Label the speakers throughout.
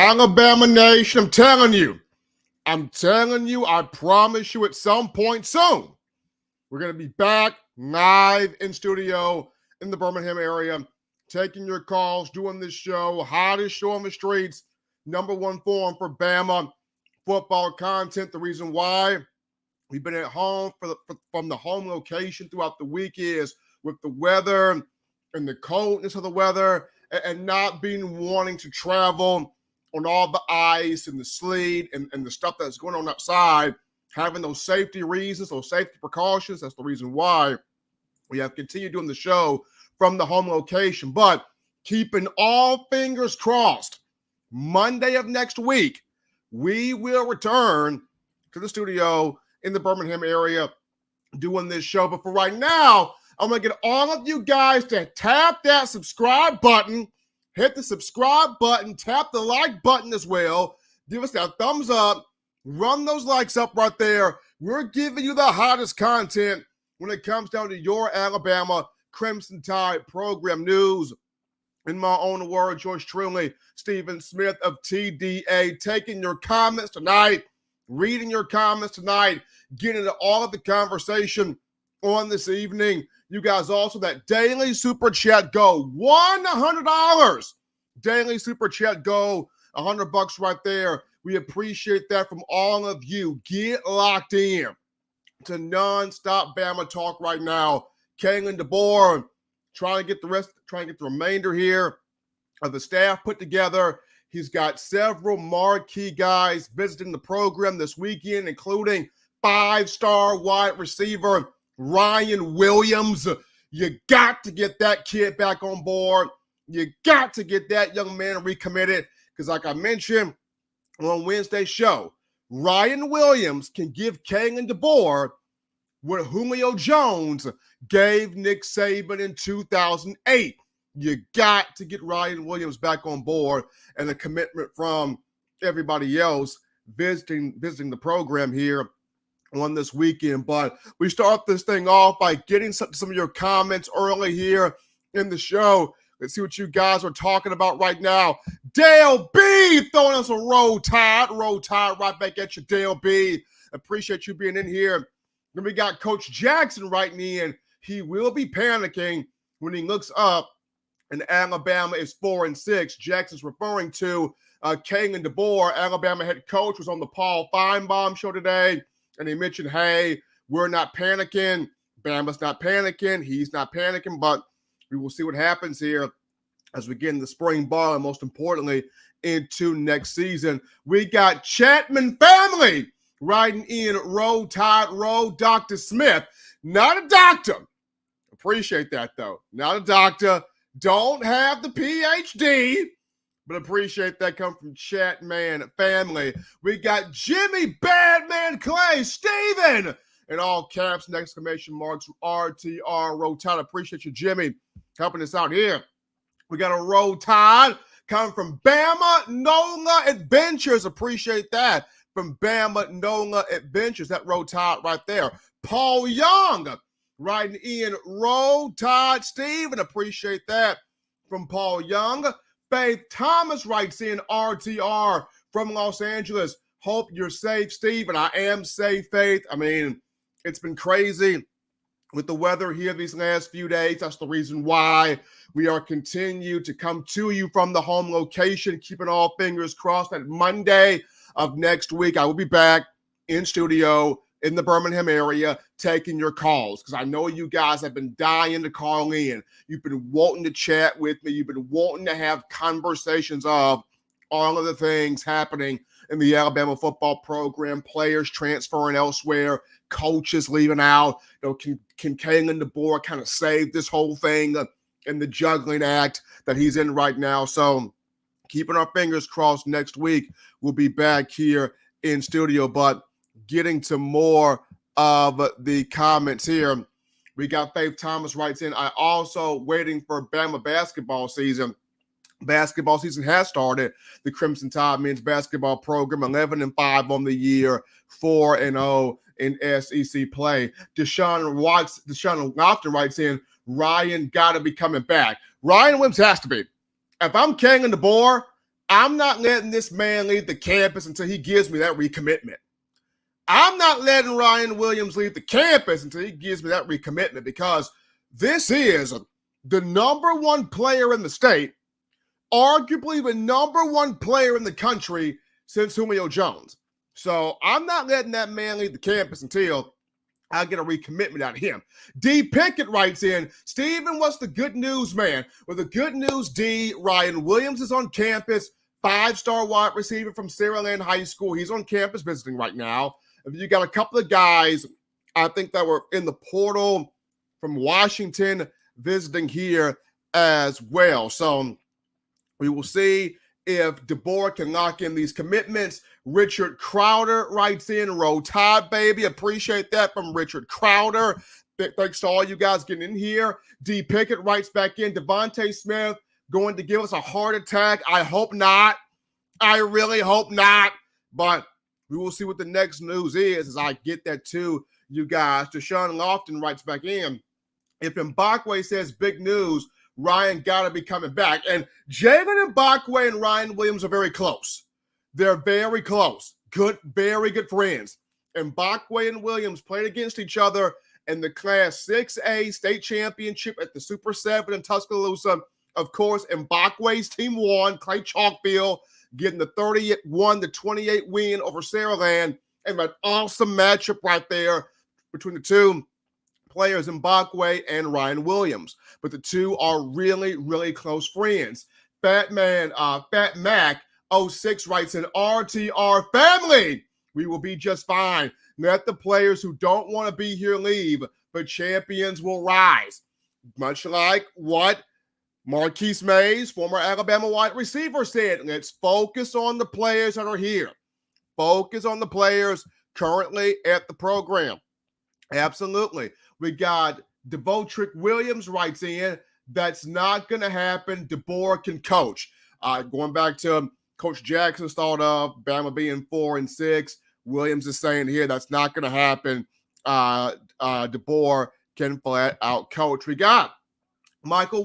Speaker 1: Alabama Nation, I'm telling you, I promise you at some point soon, we're going to be back live in studio in the Birmingham area, taking your calls, doing this show, hottest show on the streets, #1 forum for Bama football content. The reason why we've been at home from the home location throughout the week is with the weather and the coldness of the weather and not being wanting to travel on all the ice and the sleet and the stuff that's going on outside, having those safety reasons, those safety precautions. That's the reason why we have continued doing the show from the home location. But keeping all fingers crossed, Monday of next week, we will return to the studio in the Birmingham area doing this show. But for right now, I'm going to get all of you guys to tap that subscribe button, hit the subscribe button, tap the like button as well. Give us that thumbs up, run those likes up right there. We're giving you the hottest content when it comes down to your Alabama Crimson Tide program news. In my own words, yours truly, Stephen Smith of TDA, taking your comments tonight, reading your comments tonight, getting into all of the conversation on this evening. You guys also, that daily super chat go, $100. Daily super chat go, $100 right there. We appreciate that from all of you. Get locked in to nonstop Bama talk right now. Kalen DeBoer trying to get the remainder here of the staff put together. He's got several marquee guys visiting the program this weekend, including 5-star wide receiver Ryan Williams. You got to get that kid back on board. You got to get that young man recommitted because, like I mentioned on Wednesday's show, Ryan Williams can give Kalen DeBoer what Julio Jones gave Nick Saban in 2008. You got to get Ryan Williams back on board, and a commitment from everybody else visiting the program here on this weekend. But we start this thing off by getting some of your comments early here in the show. Let's see what you guys are talking about right now. Dale B throwing us a roll tide right back at you, Dale B. Appreciate you being in here. Then we got Coach Jackson writing in. He will be panicking when he looks up and Alabama is 4-6. Jackson's referring to Kalen DeBoer, Alabama head coach, was on the Paul Feinbaum show today. And he mentioned, hey, we're not panicking. Bama's not panicking. He's not panicking. But we will see what happens here as we get in the spring ball and, most importantly, into next season. We got Chapman family writing in, roll tide, roll Dr. Smith. Not a doctor. Appreciate that, though. Not a doctor. Don't have the PhD. But appreciate that come from Chatman family. We got Jimmy Badman Clay, Steven, in all caps and exclamation marks, RTR, Roll Tide. Appreciate you, Jimmy, helping us out here. We got a Roll Tide coming from Bama Nola Adventures. Appreciate that. From Bama Nola Adventures, that Roll Tide right there. Paul Young writing in, Roll Tide, Steven. Appreciate that from Paul Young. Faith Thomas writes in, RTR from Los Angeles. Hope you're safe, Steve. And I am safe, Faith. I mean, it's been crazy with the weather here these last few days. That's the reason why we are continuing to come to you from the home location, keeping all fingers crossed that Monday of next week, I will be back in studio in the Birmingham area taking your calls, because I know you guys have been dying to call in. You've been wanting to chat with me. You've been wanting to have conversations of all of the things happening in the Alabama football program, players transferring elsewhere, coaches leaving out. You know, can Kalen DeBoer kind of save this whole thing in the juggling act that he's in right now? So keeping our fingers crossed, next week we'll be back here in studio. But getting to more of the comments here, we got Faith Thomas writes in, I also waiting for Bama basketball season. Basketball season has started. The Crimson Tide men's basketball program 11-5 on the year, 4-0 in SEC play. Deshaun Lofton writes in, Ryan got to be coming back. Ryan Williams has to be. If I'm Kalen DeBoer, I'm not letting this man leave the campus until he gives me that recommitment. I'm not letting Ryan Williams leave the campus until he gives me that recommitment, because this is the number one player in the state, arguably the number one player in the country since Julio Jones. So I'm not letting that man leave the campus until I get a recommitment out of him. D. Pickett writes in, Steven, what's the good news, man? Well, the good news, D, Ryan Williams is on campus, 5-star wide receiver from Saraland High School. He's on campus visiting right now. You got a couple of guys, I think, that were in the portal from Washington visiting here as well. So we will see if DeBoer can lock in these commitments. Richard Crowder writes in, Roll Tide, baby. Appreciate that from Richard Crowder. Thanks to all you guys getting in here. D. Pickett writes back in, Devontae Smith going to give us a heart attack. I hope not. I really hope not. But we will see what the next news is as I get that to you guys. Deshaun Lofton writes back in, if Mbakwe says big news, Ryan got to be coming back. And Jalen Mbakwe and Ryan Williams are very close. They're very close. Good, very good friends. Mbakwe and Williams played against each other in the Class 6A state championship at the Super 7 in Tuscaloosa. Of course, Mbakwe's team won. Clay Chalkfield getting the 31-28 win over Saraland. And an awesome matchup right there between the two players, Mbakwe and Ryan Williams. But the two are really, really close friends. Fat Mac 06 writes in, RTR family, we will be just fine. Let the players who don't want to be here leave, but champions will rise. Much like what Marquise Mays, former Alabama wide receiver, said, let's focus on the players that are here. Focus on the players currently at the program. Absolutely. We got Devotrick Williams writes in, that's not going to happen. DeBoer can coach. Going back to Coach Jackson's thought of Bama being 4-6. Williams is saying here that's not going to happen. DeBoer can flat out coach. We got Michael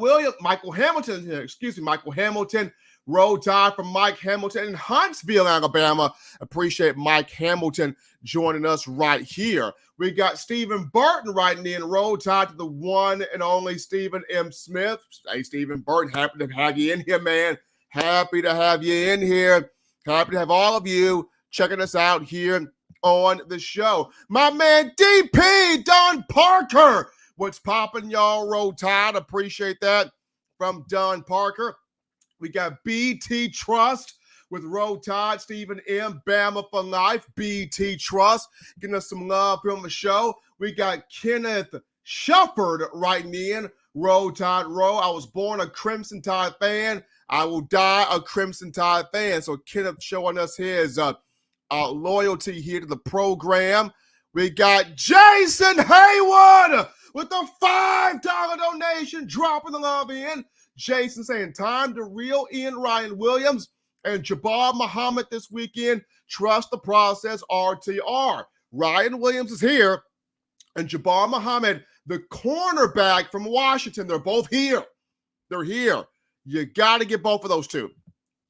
Speaker 1: Hamilton, Road Tide from Mike Hamilton in Huntsville, Alabama. Appreciate Mike Hamilton joining us right here. We got Stephen Burton writing in, Road Tide to the one and only Stephen M. Smith. Hey, Stephen Burton, happy to have you in here, man. Happy to have you in here. Happy to have all of you checking us out here on the show. My man, DP, Don Parker. What's popping, y'all? Road Tide. Appreciate that from Don Parker. We got BT Trust with Road Tide, Stephen M. Bama for life, BT Trust, getting us some love from the show. We got Kenneth Shufford writing in, Road Tide Row. I was born a Crimson Tide fan. I will die a Crimson Tide fan. So Kenneth showing us his loyalty here to the program. We got Jason Haywood with a $5 donation, dropping the love in. Jason saying, time to reel in Ryan Williams and Jabbar Muhammad this weekend. Trust the process, RTR. Ryan Williams is here, and Jabbar Muhammad, the cornerback from Washington, they're both here. They're here. You got to get both of those two.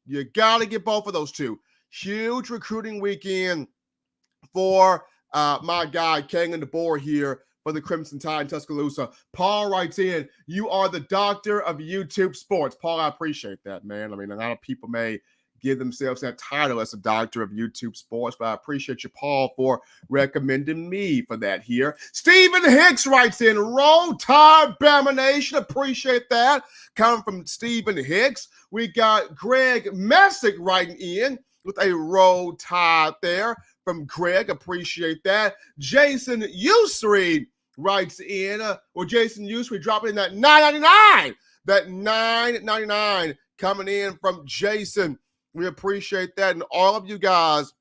Speaker 1: You got to get both of those two. Huge recruiting weekend for my guy, Kalen DeBoer here for the Crimson Tide in Tuscaloosa. Paul writes in, you are the doctor of YouTube sports. Paul, I appreciate that, man. I mean, a lot of people may give themselves that title as a doctor of YouTube sports, but I appreciate you, Paul, for recommending me for that here. Stephen Hicks writes in, Roll Tide Bama Nation. Appreciate that. Coming from Stephen Hicks. We got Greg Messick writing in with a Roll Tide there from Greg. Appreciate that. Jason Usry writes in, Jason Usry dropping in that $9.99. That $9.99 coming in from Jason. We appreciate that. And all of you guys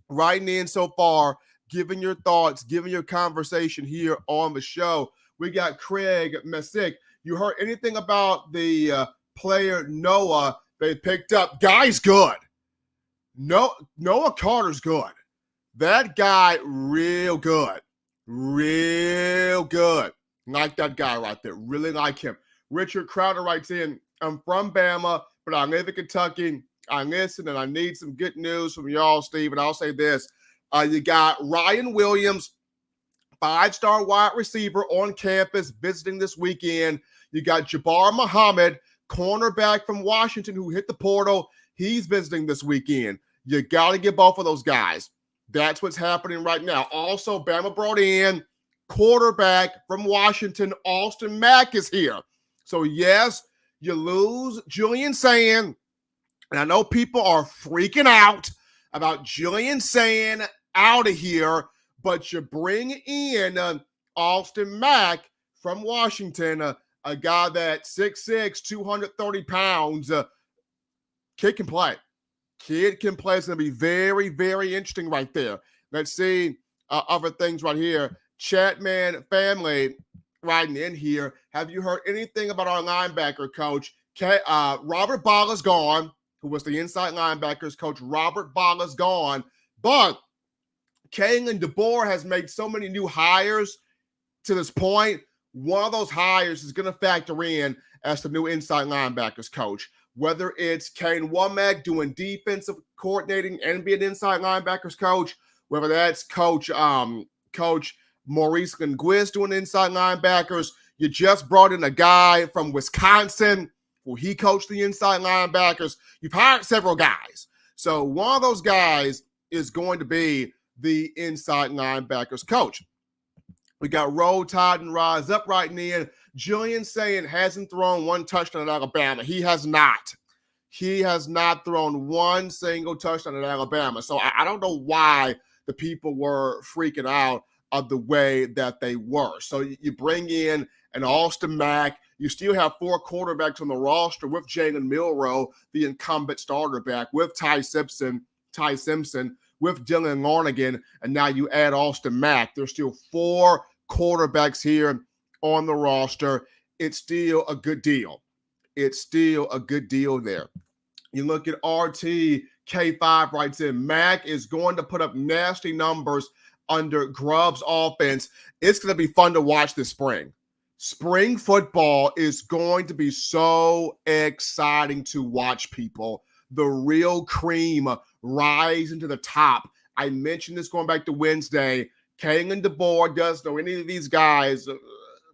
Speaker 1: writing in so far, giving your thoughts, giving your conversation here on the show. We got Craig Messick. You heard anything about the player Noah they picked up? Guy's good. Noah Carter's good. That guy, real good. Real good. Like that guy right there. Really like him. Richard Crowder writes in, I'm from Bama, but I live in Kentucky. I listen, and I need some good news from y'all, Steve. And I'll say this. You got Ryan Williams, 5-star wide receiver on campus visiting this weekend. You got Jabbar Muhammad, cornerback from Washington who hit the portal. He's visiting this weekend. You got to get both of those guys. That's what's happening right now. Also, Bama brought in quarterback from Washington, Austin Mack is here. So, yes, you lose Julian Sand. And I know people are freaking out about Julian Sand out of here, but you bring in Austin Mack from Washington, a guy that's 6'6", 230 pounds. Kid can play. Kid can play. It's going to be very, very interesting right there. Let's see other things right here. Chatman family riding in here. Have you heard anything about our linebacker coach? Robert Balla's gone, who was the inside linebackers coach. Robert Balla's gone. But Kalen DeBoer has made so many new hires to this point. One of those hires is going to factor in as the new inside linebackers coach. Whether it's Kane Womack doing defensive coordinating and being inside linebackers coach, whether that's Coach Maurice Linguist doing inside linebackers. You just brought in a guy from Wisconsin who he coached the inside linebackers. You've hired several guys. So one of those guys is going to be the inside linebackers coach. We got Roll Tide and Rise Up right in. Julian Sand hasn't thrown one touchdown at Alabama. He has not. He has not thrown one single touchdown at Alabama. So I don't know why the people were freaking out of the way that they were. So you bring in an Austin Mack. You still have 4 quarterbacks on the roster with Jalen Milroe, the incumbent starter back, with Ty Simpson, with Dylan Larnigan, and now you add Austin Mack. There's still 4 quarterbacks here on the roster. It's still a good deal. It's still a good deal there. You look at RT, K5 writes in, Mack is going to put up nasty numbers under Grubb's offense. It's going to be fun to watch this spring. Spring football is going to be so exciting to watch, people. The real cream rise into the top. I mentioned this going back to Wednesday. Kalen DeBoer doesn't know any of these guys,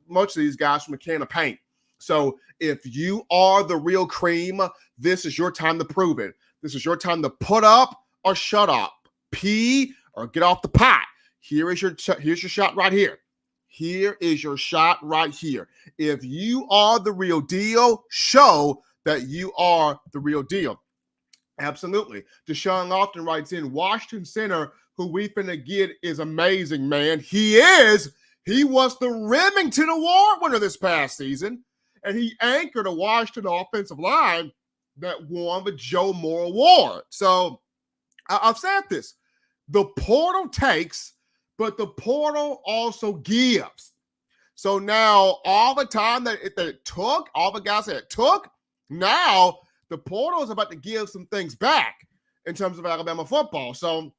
Speaker 1: much of these guys from a can of paint. So if you are the real cream, this is your time to prove it. This is your time to put up or shut up, pee or get off the pot. Here's your shot right here. Here is your shot right here. If you are the real deal, show that you are the real deal. Absolutely. Deshaun Lofton writes in, Washington Center, who we finna get, is amazing, man. He was the Remington Award winner this past season, and he anchored a Washington offensive line that won the Joe Moore Award. So I've said this. The portal takes, but the portal also gives. So now all the time that it took, all the guys that it took, now the portal is about to give some things back in terms of Alabama football. So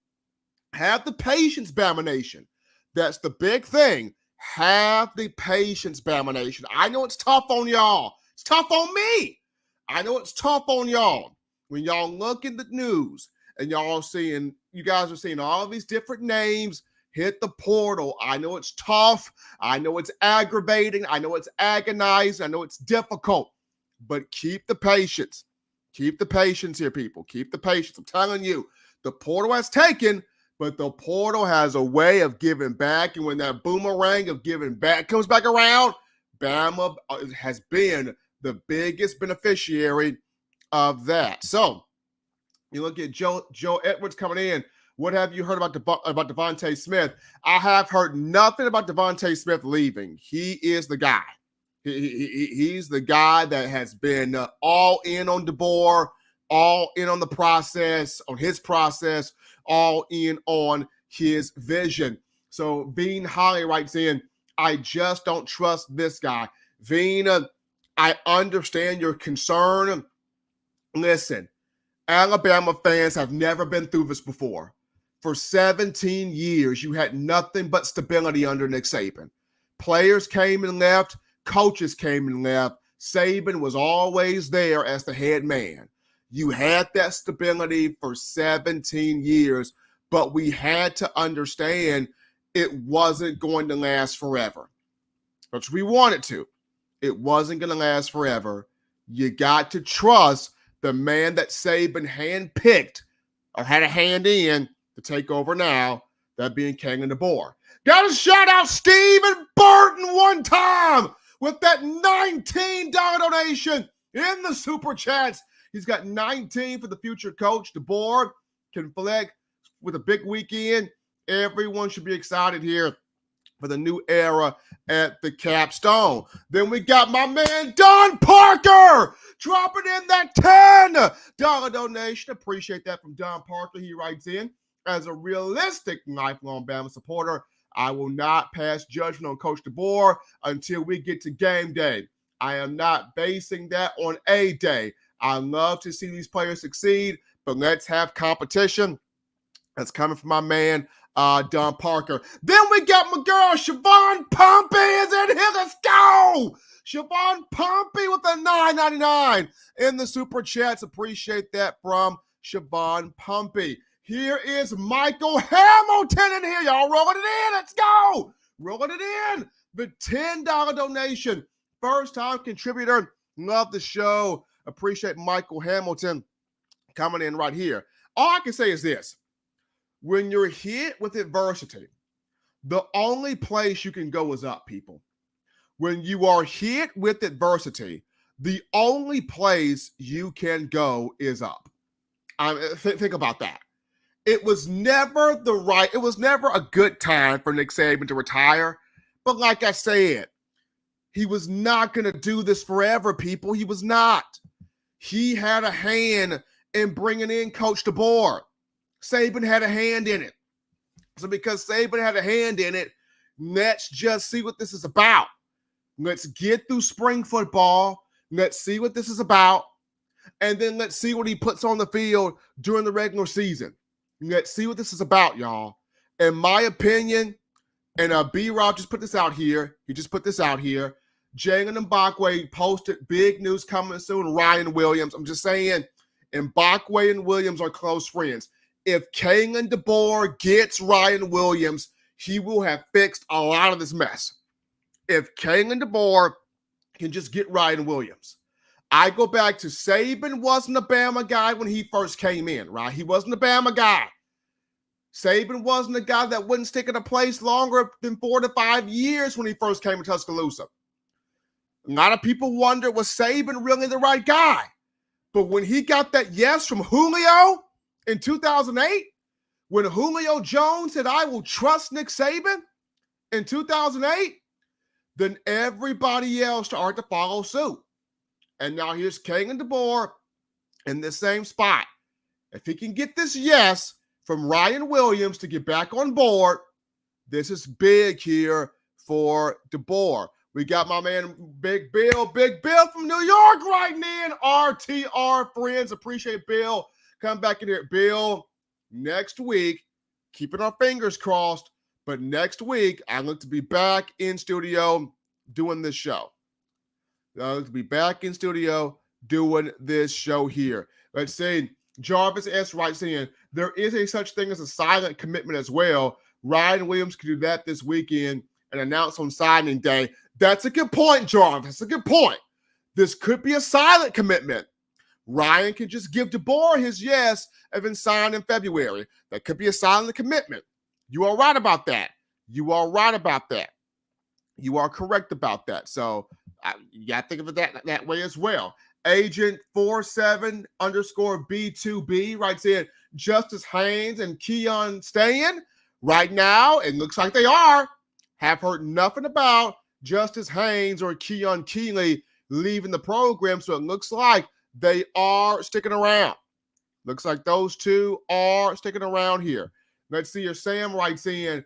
Speaker 1: have the patience, Bama Nation. That's the big thing. Have the patience, Bama Nation. I know it's tough on y'all. It's tough on me. I know it's tough on y'all. When y'all look at the news and you guys are seeing all these different names hit the portal. I know it's tough. I know it's aggravating. I know it's agonizing. I know it's difficult. But keep the patience. Keep the patience here, people. Keep the patience. I'm telling you, the portal has taken, but the portal has a way of giving back. And when that boomerang of giving back comes back around, Bama has been the biggest beneficiary of that. So you look at Joe Edwards coming in. What have you heard about Devontae Smith? I have heard nothing about Devontae Smith leaving. He is the guy. He's the guy that has been all in on DeBoer, all in on the process, on his process, all in on his vision. So Veen Holly writes in, I just don't trust this guy. Veen, I understand your concern. Listen, Alabama fans have never been through this before. For 17 years, you had nothing but stability under Nick Saban. Players came and left. Coaches came and left. Saban was always there as the head man. You had that stability for 17 years, but we had to understand it wasn't going to last forever. Which we wanted to. It wasn't going to last forever. You got to trust the man that Saban handpicked or had a hand in to take over now, that being Kalen DeBoer. Got to shout out Steven Burton one time with that $19 donation in the Super Chats. He's got 19 for the future coach. DeBoer can flex with a big weekend. Everyone should be excited here for the new era at the Capstone. Then we got my man Don Parker dropping in that $10 donation. Appreciate that from Don Parker. He writes in, as a realistic lifelong Bama supporter, I will not pass judgment on Coach DeBoer until we get to game day. I am not basing that on a day. I love to see these players succeed, but let's have competition. That's coming from my man, Don Parker. Then we got my girl, Siobhan Pompey is in here. Let's go! Siobhan Pompey with a $9.99 in the Super Chats. Appreciate that from Siobhan Pompey. Here is Michael Hamilton in here. Y'all rolling it in. Let's go. Rolling it in. The $10 donation. First-time contributor. Love the show. Appreciate Michael Hamilton coming in right here. All I can say is this. When you're hit with adversity, the only place you can go is up, people. When you are hit with adversity, the only place you can go is up. Think about that. It was never a good time for Nick Saban to retire. But like I said, he was not going to do this forever, people. He was not. He had a hand in bringing in Coach DeBoer. Saban had a hand in it. So because Saban had a hand in it, let's just see what this is about. Let's get through spring football. Let's see what this is about. And then let's see what he puts on the field during the regular season. Let's see what this is about, y'all. In my opinion, and B-Rob just put this out here. He just put this out here. Jalen Mbakwe posted big news coming soon. Ryan Williams. I'm just saying, Mbakwe and Williams are close friends. If Kalen DeBoer gets Ryan Williams, he will have fixed a lot of this mess. If Kalen DeBoer can just get Ryan Williams. I go back to Saban wasn't a Bama guy when he first came in, right? He wasn't a Bama guy. Saban wasn't a guy that wouldn't stick in a place longer than 4 to 5 years when he first came to Tuscaloosa. A lot of people wonder, was Saban really the right guy? But when he got that yes from Julio in 2008, when Julio Jones said, I will trust Nick Saban in 2008, then everybody else started to follow suit. And now here's Kalen DeBoer in the same spot. If he can get this yes from Ryan Williams to get back on board, this is big here for DeBoer. We got my man Big Bill from New York right in. RTR friends, appreciate Bill. Come back in here. Bill, next week, keeping our fingers crossed, but next week, I look to be back in studio doing this show. To be back in studio doing this show here. Let's see. Jarvis S. writes in, there is a such thing as a silent commitment as well. Ryan Williams could do that this weekend and announce on signing day. That's a good point, Jarvis. That's a good point. This could be a silent commitment. Ryan can just give DeBoer his yes and then sign in February. That could be a silent commitment. You are right about that. You are right about that. You are correct about that. So you got to think of it that way as well. Agent 47_B2B writes in, Justice Haynes and Keon staying right now. It looks like they are. Have heard nothing about Justice Haynes or Keon Keeley leaving the program. So it looks like they are sticking around. Looks like those two are sticking around here. Let's see here. Sam writes in,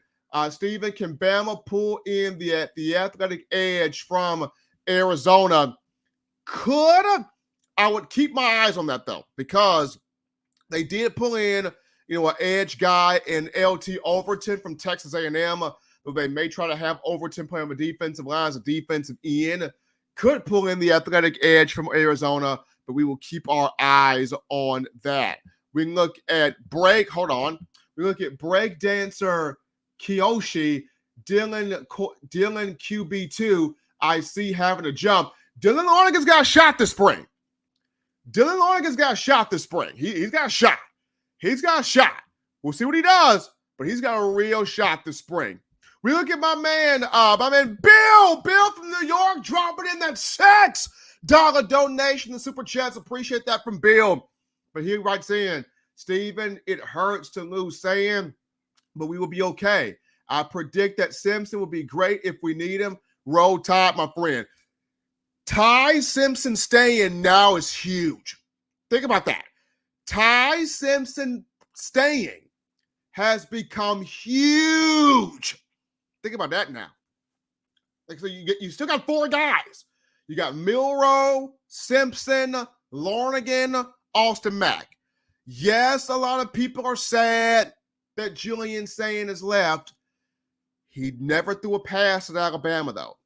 Speaker 1: Stephen, can Bama pull in the athletic edge from Arizona? I would keep my eyes on that, though, because they did pull in, an edge guy in LT Overton from Texas A&M. They may try to have Overton play on the defensive line as a defensive end. Could pull in the athletic edge from Arizona, but we will keep our eyes on that. We can look at We look at break dancer Kiyoshi, Dylan QB2. I see having a jump. Dylan Larnigan's got a shot this spring. He's got a shot. He's got a shot. We'll see what he does, but he's got a real shot this spring. We look at my man Bill from New York, dropping in that $6 donation to Super Chats. Appreciate that from Bill. But he writes in, Steven, it hurts to lose Sam, but we will be okay. I predict that Simpson will be great if we need him. Roll Tide, my friend. Ty Simpson staying now is huge. Think about that. Ty Simpson staying has become huge. Think about that now. Like, so you still got 4 guys. You got Milroe, Simpson, Larnigan, Austin Mack. Yes, a lot of people are sad that Julian Sayin has left. He never threw a pass at Alabama, though.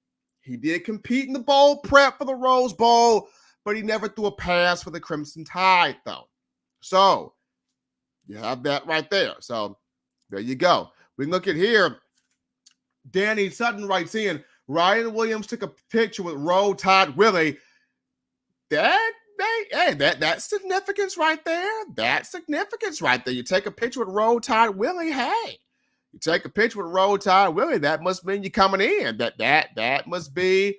Speaker 1: He did compete in the bowl prep for the Rose Bowl, but he never threw a pass for the Crimson Tide, though. So, you have that right there. So, there you go. We can look at here. Danny Sutton writes in, Ryan Williams took a picture with Roll Tide Willie. That's significance right there. That's significance right there. You take a picture with Roll Tide Willie, hey. You take a picture with Roll Tide Willie, that must mean you're coming in. That must be,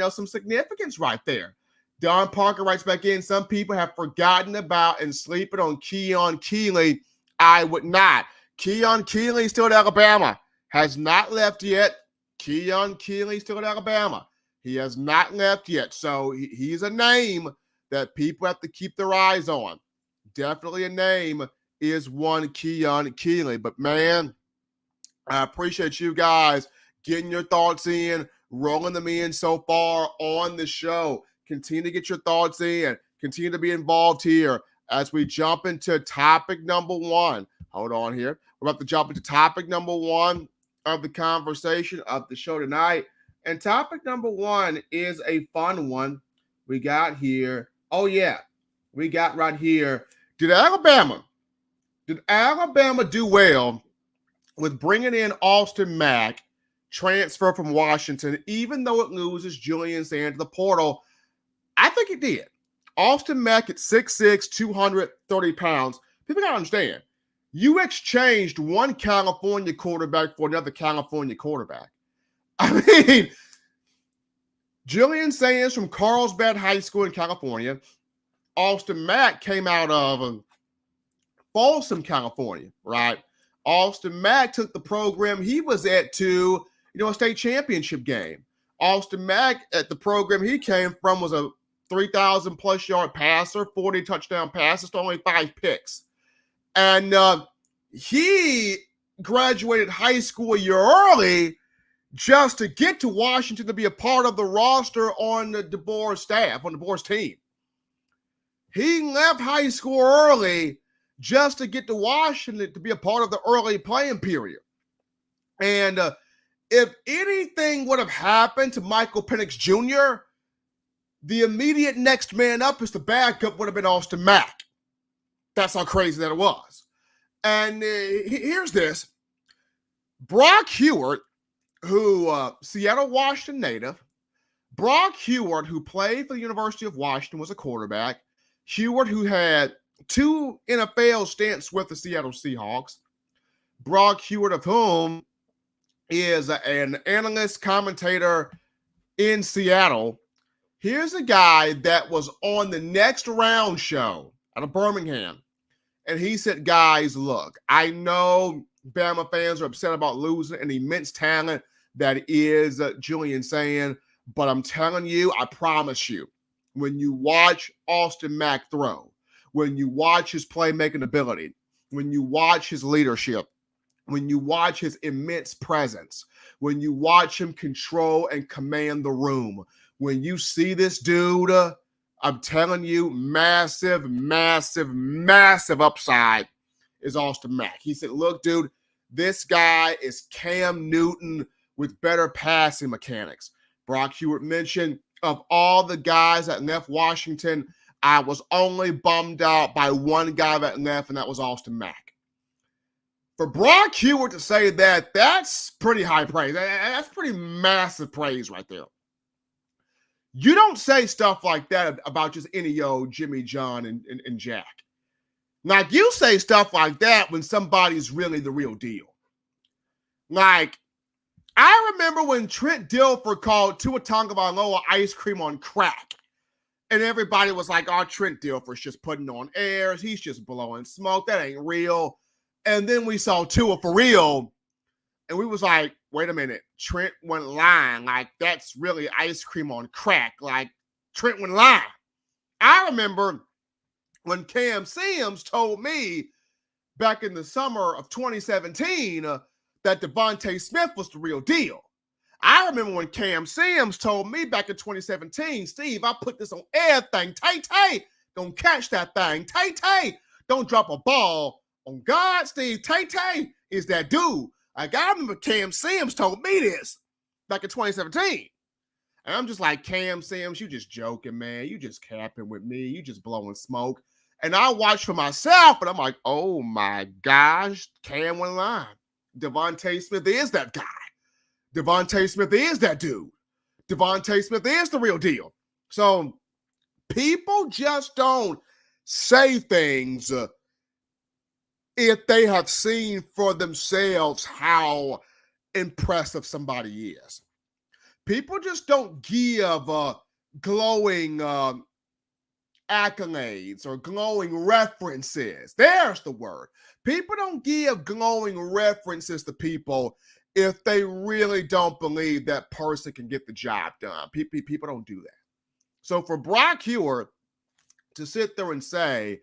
Speaker 1: some significance right there. Don Parker writes back in, some people have forgotten about and sleeping on Keon Keeley. I would not. Keon Keeley still at Alabama. Has not left yet. Keon Keeley still at Alabama. He has not left yet. So he's a name that people have to keep their eyes on. Definitely a name is one Keon Keeley. But, man, I appreciate you guys getting your thoughts in, rolling them in so far on the show. Continue to get your thoughts in. Continue to be involved here as we jump into topic number 1. Hold on here. We're about to jump into topic number 1 of the conversation of the show tonight. And topic number 1 is a fun one we got here. Oh, yeah. We got right here. Did Alabama do well with bringing in Austin Mack, transfer from Washington, even though it loses Julian Sand to the portal? I think it did. Austin Mack at 6'6", 230 pounds. People got to understand, you exchanged one California quarterback for another California quarterback. I mean, Julian Sands from Carlsbad High School in California. Austin Mack came out of Folsom, California, right? Austin Mack took the program he was at to, a state championship game. Austin Mack, at the program he came from, was a 3,000-plus yard passer, 40 touchdown passes, only 5 picks. And he graduated high school a year early just to get to Washington to be a part of the roster on the DeBoer staff, on DeBoer's team. He left high school early just to get to Washington to be a part of the early playing period. And if anything would have happened to Michael Penix Jr., the immediate next man up as the backup would have been Austin Mack. That's how crazy that it was. And here's this. Brock Hewart, who Seattle, Washington native. Brock Hewart, who played for the University of Washington, was a quarterback. Hewart, who had 2 NFL stints with the Seattle Seahawks. Brock Hewart, of whom is an analyst, commentator in Seattle. Here's a guy that was on the Next Round show out of Birmingham. And he said, guys, look, I know Bama fans are upset about losing an immense talent that is Julian Sand, but I'm telling you, I promise you, when you watch Austin Mack throw, when you watch his playmaking ability, when you watch his leadership, when you watch his immense presence, when you watch him control and command the room, when you see this dude, I'm telling you, massive, massive, massive upside is Austin Mack. He said, look, dude, this guy is Cam Newton with better passing mechanics. Brock Hewart mentioned of all the guys that left Washington, I was only bummed out by one guy that left, and that was Austin Mack. For Brock Hewitt to say that, that's pretty high praise. That's pretty massive praise right there. You don't say stuff like that about just any old Jimmy John and Jack. Like, you say stuff like that when somebody's really the real deal. Like, I remember when Trent Dilfer called Tua Tagovailoa ice cream on crack. And everybody was like, oh, Trent Dilfer's just putting on airs. He's just blowing smoke. That ain't real. And then we saw Tua for real. And we was like, wait a minute. Trent went lying. Like, that's really ice cream on crack. Like, Trent went lying. I remember when Cam Sims told me back in the summer of 2017 that Devontae Smith was the real deal. I remember when Cam Sims told me back in 2017, Steve, I put this on everything. Tay, don't catch that thing. Tay, don't drop a ball. On God, Steve, Tay is that dude. Like, I remember Cam Sims told me this back in 2017. And I'm just like, Cam Sims, you just joking, man. You just capping with me. You just blowing smoke. And I watched for myself, and I'm like, oh my gosh, Cam went line. Devontae Smith is that guy. Devontae Smith is that dude. Devontae Smith is the real deal. So people just don't say things if they have seen for themselves how impressive somebody is. People just don't give glowing accolades or glowing references. There's the word. People don't give glowing references to people if they really don't believe that person can get the job done. People don't do that. So for Brock Hewitt to sit there and say,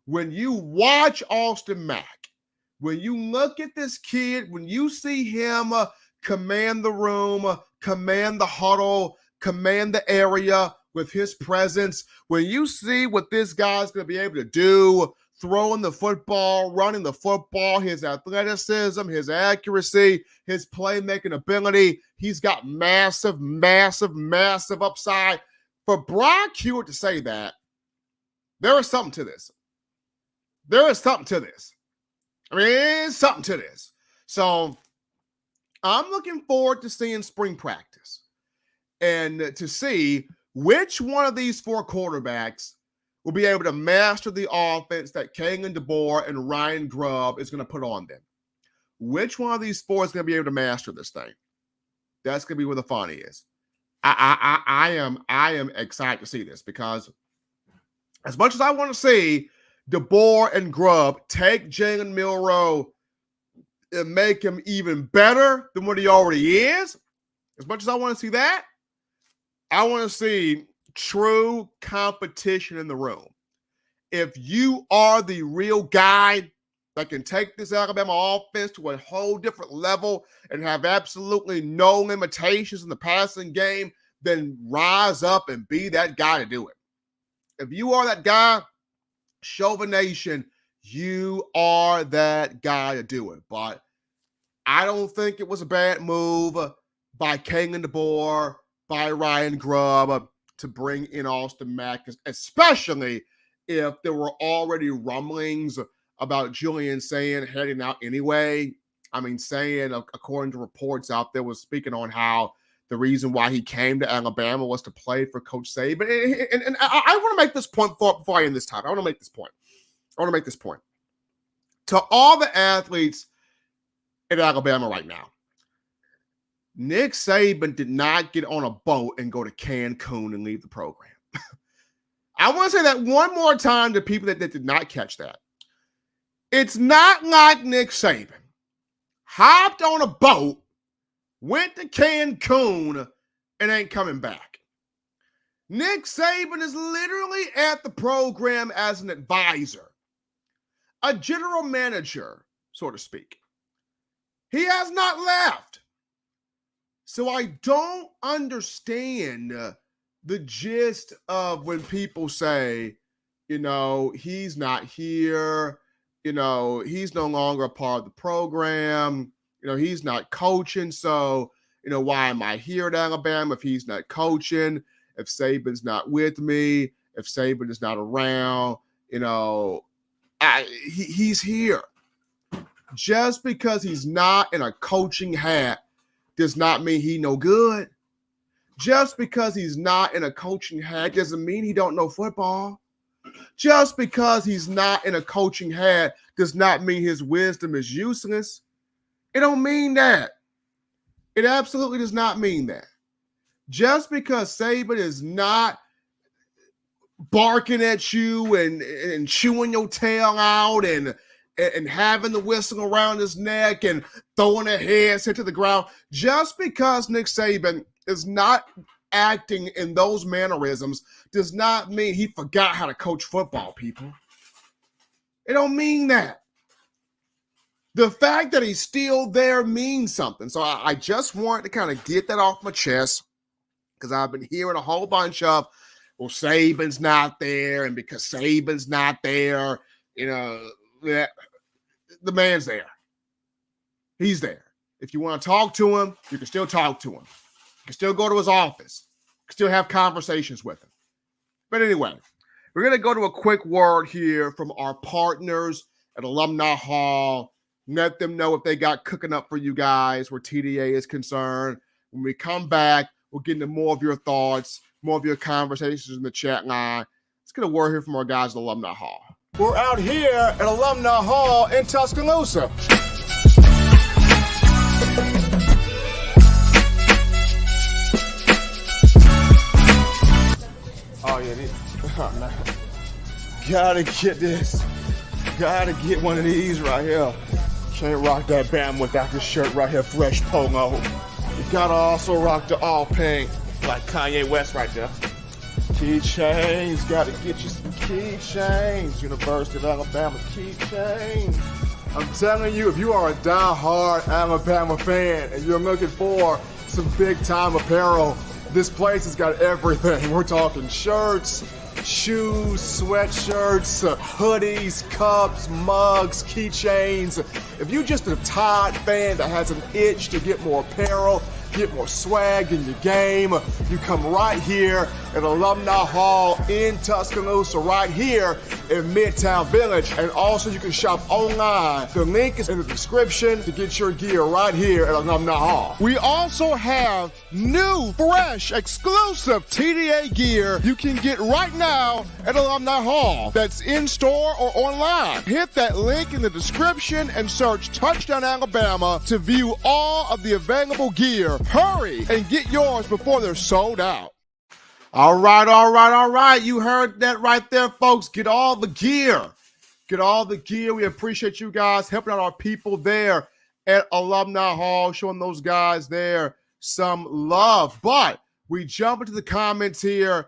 Speaker 1: when you watch Austin Mack, when you look at this kid, when you see him command the room, command the huddle, command the area with his presence, when you see what this guy's going to be able to do, throwing the football, running the football, his athleticism, his accuracy, his playmaking ability, he's got massive upside. For Brock Hewitt to say that, there is something to this. There is something to this. I mean, it's something to this. So I'm looking forward to seeing spring practice and to see which one of these four quarterbacks will be able to master the offense that Kalen DeBoer and Ryan Grubb is going to put on them. Which one of these four is going to be able to master this thing? That's going to be where the fun is. I am excited to see this, because as much as I want to see DeBoer and Grubb take Jalen Milroe and make him even better than what he already is, as much as I want to see that, I want to see true competition in the room. If you are the real guy that can take this Alabama offense to a whole different level and have absolutely no limitations in the passing game, then rise up and be that guy to do it. If you are that guy, Chauvin Nation, you are that guy to do it. But I don't think it was a bad move by Kalen DeBoer, by Ryan Grubb to bring in Austin Mack, especially if there were already rumblings about Julian Sayin heading out anyway. I mean, Sayin, according to reports out there, was speaking on how the reason why he came to Alabama was to play for Coach Saban. And I want to make this point before I end this time. I want to make this point. To all the athletes in Alabama right now, Nick Saban did not get on a boat and go to Cancun and leave the program. I want to say that one more time to people that did not catch that. It's not like Nick Saban hopped on a boat, went to Cancun, and ain't coming back. Nick Saban is literally at the program as an advisor, a general manager, so to speak. He has not left. So I don't understand the gist of when people say, he's not here, he's no longer a part of the program, he's not coaching, so, why am I here at Alabama if he's not coaching, if Saban's not with me, if Saban is not around, he's here. Just because he's not in a coaching hat does not mean he no good. Just because he's not in a coaching hat doesn't mean he don't know football. Just because he's not in a coaching hat does not mean his wisdom is useless. It don't mean that. It absolutely does not mean that. Just because Saban is not barking at you and chewing your tail out and having the whistle around his neck and throwing a headset to the ground, just because Nick Saban is not acting in those mannerisms does not mean he forgot how to coach football, people. It don't mean that. The fact that he's still there means something. So I just wanted to kind of get that off my chest because I've been hearing a whole bunch of, well, Saban's not there, and because Saban's not there, the man's there. He's there. If you want to talk to him, you can still talk to him. You can still go to his office. You can still have conversations with him. But anyway, we're going to go to a quick word here from our partners at Alumni Hall. Let them know if they got cooking up for you guys where TDA is concerned. When we come back, we'll get into more of your thoughts, more of your conversations in the chat line. Let's get a word here from our guys at Alumni Hall. We're out here at Alumni Hall in Tuscaloosa. Oh, yeah. Gotta get this. Gotta get one of these right here. Can't rock that Bama without this shirt right here, fresh polo. You gotta also rock the all pink, like Kanye West right there. Keychains, gotta get you some keychains. University of Alabama keychains. I'm telling you, if you are a die-hard Alabama fan and you're looking for some big-time apparel, this place has got everything. We're talking shirts, shoes, sweatshirts, hoodies, cups, mugs, keychains. If you're just a Tide fan that has an itch to get more apparel, get more swag in your game, you come right here at Alumni Hall in Tuscaloosa, right here in Midtown Village. And also you can shop online. The link is in the description to get your gear right here at Alumni Hall. We also have new, fresh, exclusive TDA gear you can get right now at Alumni Hall. That's in store or online. Hit that link in the description and search Touchdown Alabama to view all of the available gear. Hurry and get yours before they're sold out. All right. You heard that right there, folks. Get all the gear. Get all the gear. We appreciate you guys helping out our people there at Alumni Hall, showing those guys there some love. But we jump into the comments here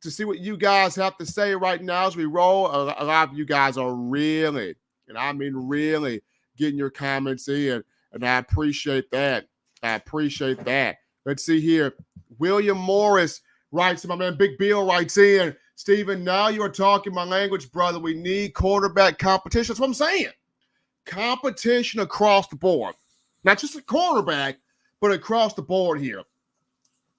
Speaker 1: to see what you guys have to say right now as we roll. A lot of you guys are really, and I mean really, getting your comments in, and I appreciate that. Let's see here. William Morris writes, my man Big Bill writes in, Stephen, now you are talking my language, brother. We need quarterback competition. That's what I'm saying. Competition across the board. Not just a quarterback, but across the board here.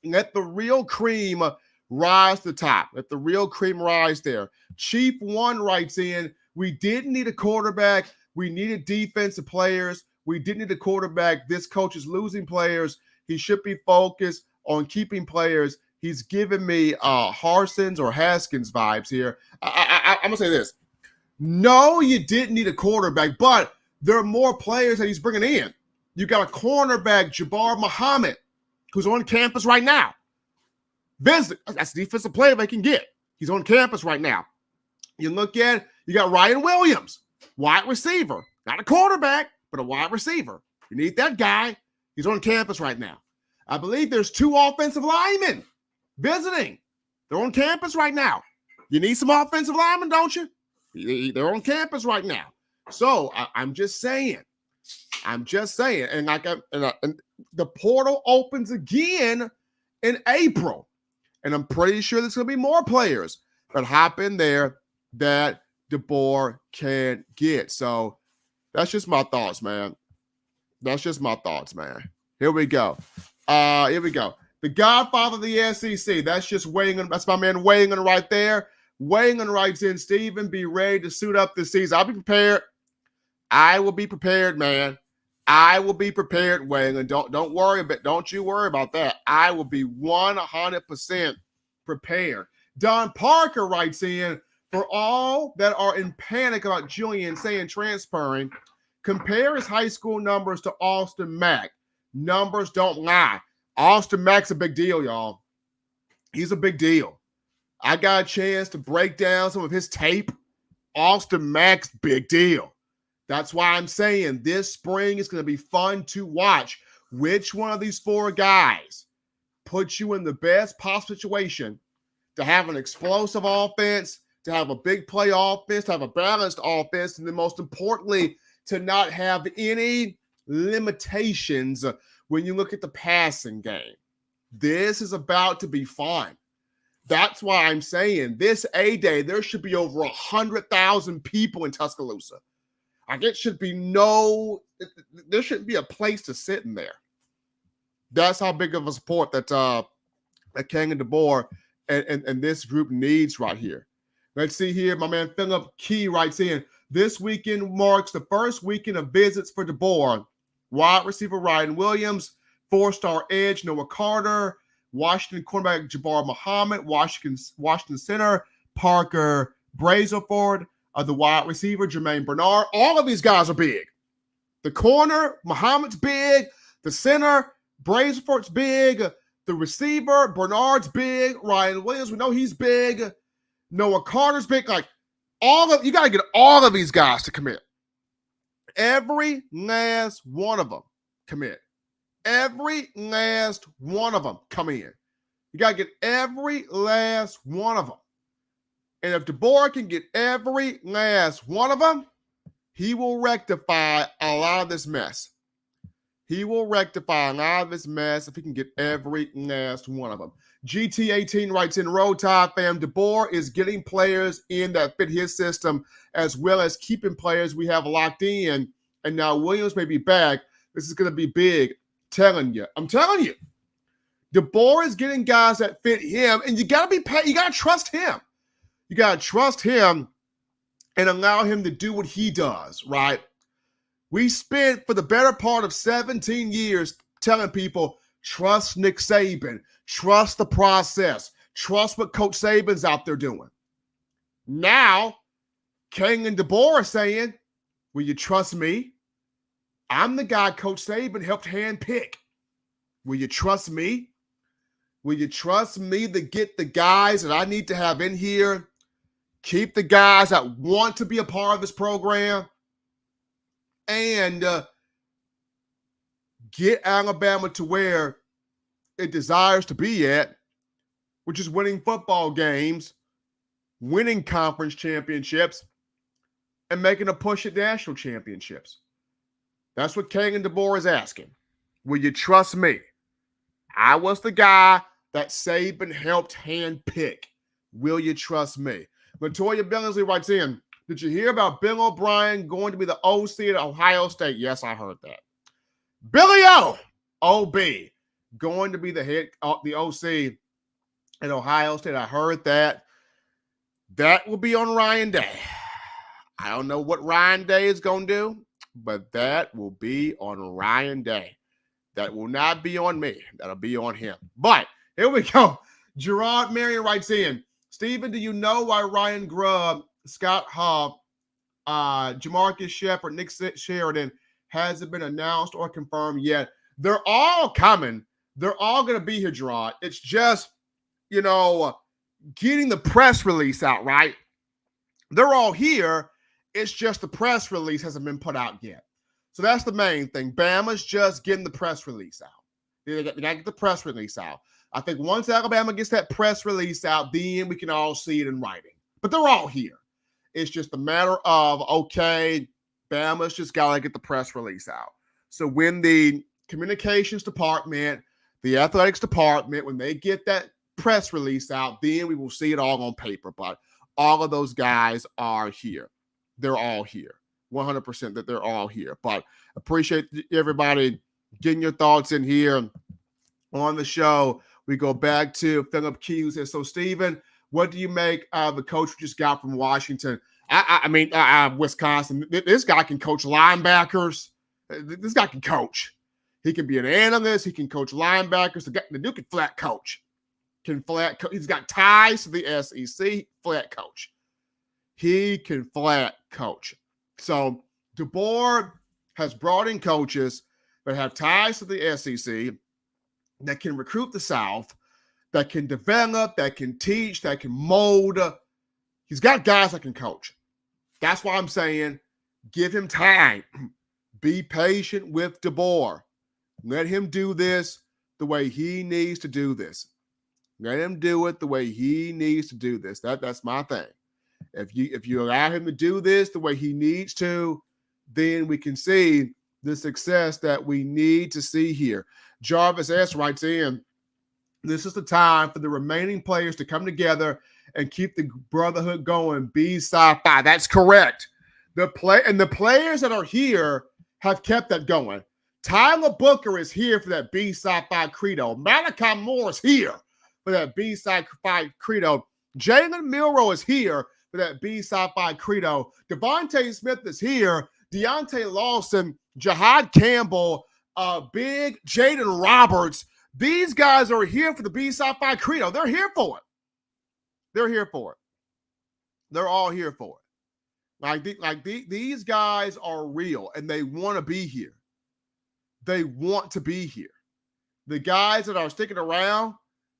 Speaker 1: Let the real cream rise to the top. Let the real cream rise there. Chief One writes in, we didn't need a quarterback. We needed defensive players. We didn't need a quarterback. This coach is losing players. He should be focused on keeping players. He's giving me Harson's or Haskins vibes here. I'm going to say this. No, you didn't need a quarterback, but there are more players that he's bringing in. You got a cornerback, Jabbar Muhammad, who's on campus right now. That's the defensive player they can get. He's on campus right now. You look at, you got Ryan Williams, wide receiver, not a quarterback, but a wide receiver. You need that guy. He's on campus right now. I believe there's 2 offensive linemen visiting. They're on campus right now. You need some offensive linemen, don't you? They're on campus right now. So I'm just saying. And the portal opens again in April. And I'm pretty sure there's going to be more players that hop in there that DeBoer can get. So that's just my thoughts, man. Here we go. The Godfather of the SEC. That's just weighing in. That's my man weighing in right there. Wayne writes in, Steven, be ready to suit up this season. I'll be prepared. I will be prepared, man. I will be prepared, Wayne. And don't worry about that. I will be 100% prepared. Don Parker writes in, for all that are in panic about Julian saying transferring, compare his high school numbers to Austin Mack. Numbers don't lie. Austin Mack's a big deal, y'all. He's a big deal. I got a chance to break down some of his tape. Austin Mack's big deal. That's why I'm saying this spring is going to be fun to watch. Which one of these four guys puts you in the best possible situation to have an explosive offense, to have a big play offense, to have a balanced offense, and then most importantly, to not have any limitations when you look at the passing game. This is about to be fun. That's why I'm saying this A-Day, there should be over 100,000 people in Tuscaloosa. There shouldn't be a place to sit in there. That's how big of a support that Kalen DeBoer and this group needs right here. Let's see here. My man Philip Key writes in, this weekend marks the first weekend of visits for DeBoer. Wide receiver Ryan Williams, four-star edge Noah Carter, Washington cornerback Jabbar Muhammad, Washington center Parker Brazelford, the wide receiver Jermaine Bernard. All of these guys are big. The corner, Muhammad's big. The center, Brazelford's big. The receiver, Bernard's big. Ryan Williams, we know he's big. Noah Carter's big. Like, you got to get all of these guys to commit. Every last one of them commit. Every last one of them come in. You got to get every last one of them. And if DeBoer can get every last one of them, he will rectify a lot of this mess. He will rectify a lot of this mess if he can get every last one of them. GT18 writes in, Roll Tide fam, DeBoer is getting players in that fit his system as well as keeping players we have locked in. And now Williams may be back. This is going to be big. I'm telling you. DeBoer is getting guys that fit him, and you got to trust him. You got to trust him and allow him to do what he does, right? We spent for the better part of 17 years telling people, trust Nick Saban, trust the process, trust what Coach Saban's out there doing. Now, Kalen DeBoer is saying, will you trust me? I'm the guy Coach Saban helped handpick. Will you trust me? Will you trust me to get the guys that I need to have in here? Keep the guys that want to be a part of this program and get Alabama to where it desires to be at, which is winning football games, winning conference championships, and making a push at national championships. That's what Kalen DeBoer is asking. Will you trust me? I was the guy that Saban helped handpick. Will you trust me? Latoya Billingsley writes in, did you hear about Bill O'Brien going to be the OC at Ohio State? Yes, I heard that. Billy OB, going to be the OC at Ohio State. I heard that. That will be on Ryan Day. I don't know what Ryan Day is going to do, but that will be on Ryan Day. That will not be on me. That'll be on him. But here we go. Gerard Marion writes in, Steven, do you know why Ryan Grubb, Scott Huff, Jamarcus Shepard, Nick Sheridan hasn't been announced or confirmed yet? They're all coming. They're all going to be here, Gerard. It's just, getting the press release out, right? They're all here. It's just the press release hasn't been put out yet. So that's the main thing. Bama's just getting the press release out. They got to get the press release out. I think once Alabama gets that press release out, then we can all see it in writing. But they're all here. It's just a matter of, okay, Bama's just got to get the press release out. So when the communications department, the athletics department, when they get that press release out, then we will see it all on paper. But all of those guys are here. They're all here. 100% that they're all here. But appreciate everybody getting your thoughts in here on the show. We go back to Philip Key, who says, so Steven, What do you make of the coach we just got from Washington? Wisconsin. This guy can coach linebackers. This guy can coach. He can be an analyst. He can coach linebackers. The dude can flat coach. He's got ties to the SEC. Flat coach. He can flat coach. So DeBoer has brought in coaches that have ties to the SEC, that can recruit the South, that can develop, that can teach, that can mold. He's got guys that can coach. That's why I'm saying give him time. Be patient with DeBoer. Let him do this the way he needs to do this. Let him do it the way he needs to do this. That's my thing. If you allow him to do this the way he needs to, then we can see the success that we need to see here. Jarvis S. writes in, this is the time for the remaining players to come together and keep the brotherhood going. Be sci-fi. That's correct. The players that are here have kept that going. Tyler Booker is here for that Be Sci-Fi credo. Malachi Moore is here for that Be Sci-Fi credo. Jalen Milroe is here for that Be Sci-Fi credo. Devontae Smith is here. Deontay Lawson, Jahad Campbell, Big Jaden Roberts. These guys are here for the Be Sci-Fi credo. They're here for it. They're here for it. They're all here for it. These guys are real, and they want to be here. They want to be here. The guys that are sticking around,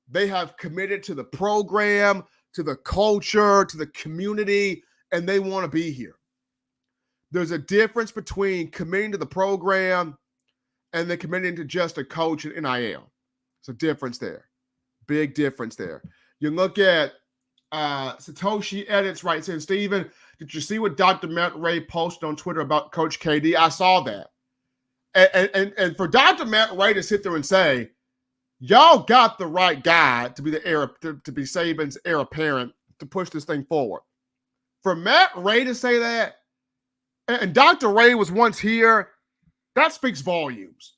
Speaker 1: they have committed to the program, to the culture, to the community, and they want to be here. There's a difference between committing to the program and then committing to just a coach and NIL. It's a difference there. Big difference there. You look at Satoshi Edits writes in, Steven, did you see what Dr. Matt Ray posted on Twitter about Coach KD? I saw that. And for Dr. Matt Ray to sit there and say, y'all got the right guy to be the heir, to be Saban's heir apparent to push this thing forward. For Matt Ray to say that, and Dr. Ray was once here, that speaks volumes.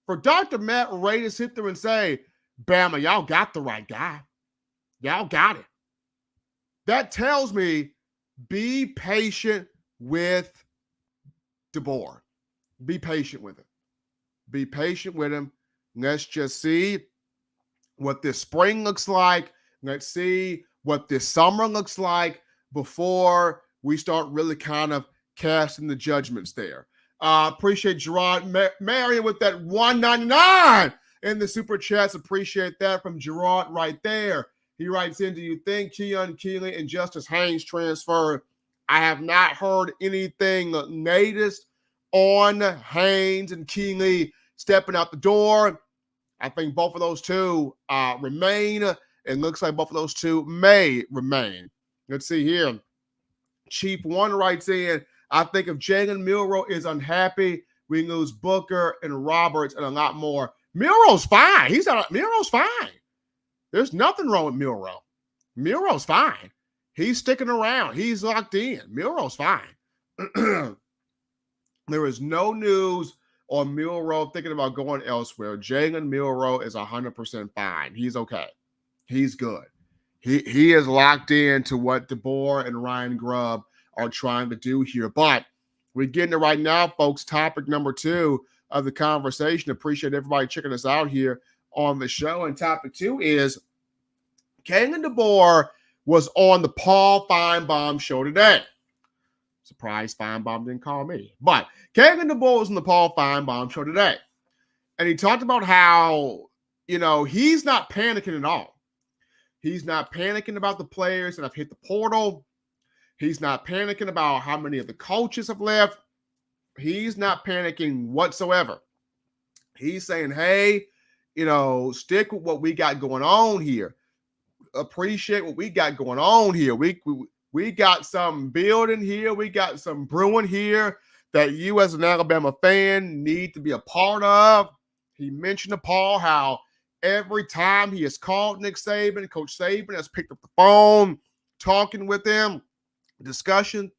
Speaker 1: For Dr. Matt Ray to sit there and say, Bama, y'all got the right guy. Y'all got it. That tells me be patient with DeBoer. Be patient with him. Be patient with him. Let's just see what this spring looks like. Let's see what this summer looks like before we start really kind of casting the judgments there. Appreciate Gerard Marion with that $1.99 in the super chats. Appreciate that from Gerard right there. He writes in, do you think Keon Keeley and Justice Haynes transfer? I have not heard anything latest on Haynes and Keeley stepping out the door. I think both of those two remain. It looks like both of those two may remain. Let's see here. Chief One writes in, I think if Jalen Milroe is unhappy, we lose Booker and Roberts and a lot more. Milroe's fine. Milroe's fine. There's nothing wrong with Milroe. Milroe's fine. He's sticking around. He's locked in. Milroe's fine. There is no news on Milroe thinking about going elsewhere. Jalen Milroe is 100% fine. He's okay. He's good. He is locked in to what DeBoer and Ryan Grubb are trying to do here. But we're getting it right now, folks. Topic number 2 of the conversation. Appreciate everybody checking us out here on the show. And topic 2 is Kalen DeBoer was on the Paul Feinbaum show today. Surprise, Feinbaum didn't call me. But Kalen DeBoer was on the Paul Feinbaum show today. And he talked about how, he's not panicking at all. He's not panicking about the players that have hit the portal. He's not panicking about how many of the coaches have left. He's not panicking whatsoever. He's saying, hey, stick with what we got going on here. Appreciate what we got going on here. We got some building here. We got some brewing here that you as an Alabama fan need to be a part of. He mentioned to Paul how every time he has called Nick Saban, Coach Saban has picked up the phone, talking with him, discussing